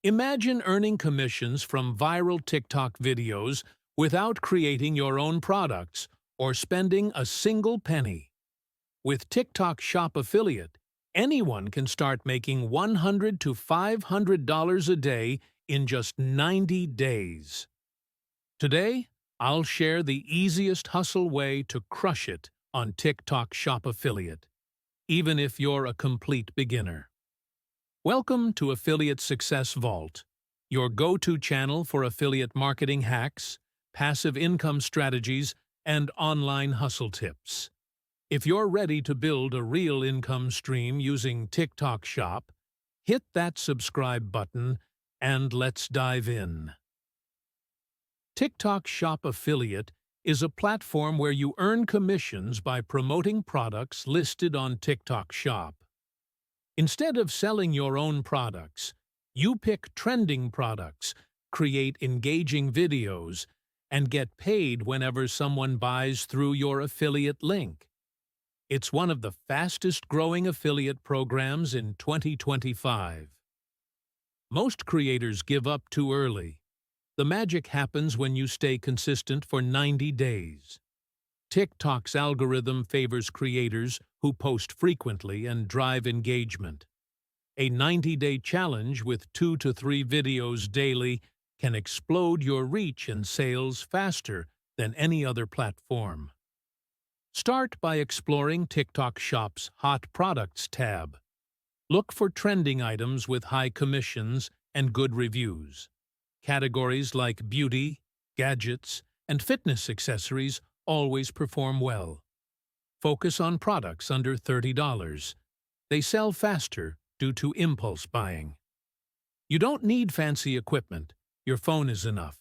Imagine earning commissions from viral TikTok videos without creating your own products or spending a single penny. With TikTok Shop Affiliate, anyone can start making $100 to $500 a day in just 90 days. Today, I'll share the easiest hustle way to crush it on TikTok Shop Affiliate, even if you're a complete beginner. Welcome to Affiliate Success Vault, your go-to channel for affiliate marketing hacks, passive income strategies, and online hustle tips. If you're ready to build a real income stream using TikTok Shop, hit that subscribe button and let's dive in. TikTok Shop Affiliate is a platform where you earn commissions by promoting products listed on TikTok Shop. Instead of selling your own products, you pick trending products, create engaging videos, and get paid whenever someone buys through your affiliate link. It's one of the fastest-growing affiliate programs in 2025. Most creators give up too early. The magic happens when you stay consistent for 90 days. TikTok's algorithm favors creators who post frequently and drive engagement. A 90-day challenge with 2 to 3 videos daily can explode your reach and sales faster than any other platform. Start by exploring TikTok Shop's Hot Products tab. Look for trending items with high commissions and good reviews. Categories like beauty, gadgets, and fitness accessories always perform well. Focus on products under $30. They sell faster due to impulse buying. You don't need fancy equipment. Your phone is enough.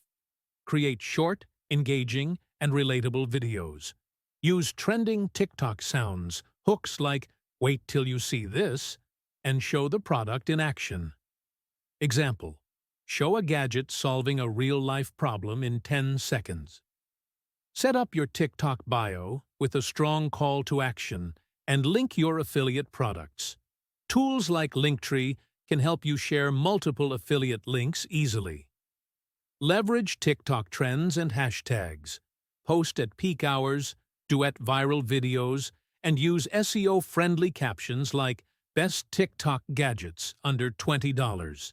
Create short, engaging, and relatable videos. Use trending TikTok sounds, hooks like "wait till you see this," and show the product in action. Example: show a gadget solving a real-life problem in 10 seconds. Set up your TikTok bio with a strong call to action and link your affiliate products. Tools like Linktree can help you share multiple affiliate links easily. Leverage TikTok trends and hashtags. Post at peak hours, duet viral videos, and use SEO-friendly captions like "Best TikTok Gadgets under $20."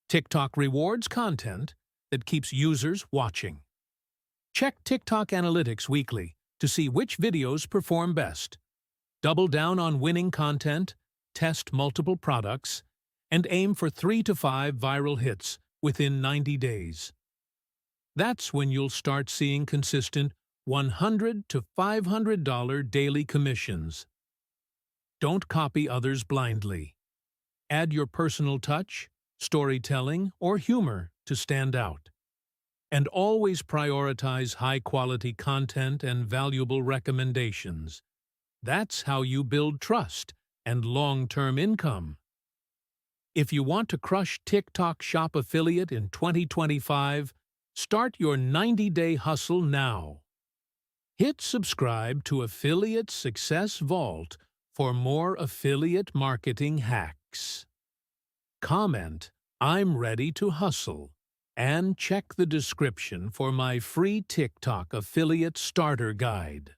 TikTok rewards content that keeps users watching. Check TikTok Analytics weekly to see which videos perform best. Double down on winning content, test multiple products, and aim for 3 to 5 viral hits within 90 days. That's when you'll start seeing consistent $100 to $500 daily commissions. Don't copy others blindly. Add your personal touch, storytelling, or humor to stand out. And always prioritize high-quality content and valuable recommendations. That's how you build trust and long-term income. If you want to crush TikTok Shop Affiliate in 2025, start your 90-day hustle now. Hit subscribe to Affiliate Success Vault for more affiliate marketing hacks. Comment, "I'm ready to hustle," and check the description for my free TikTok Affiliate Starter Guide.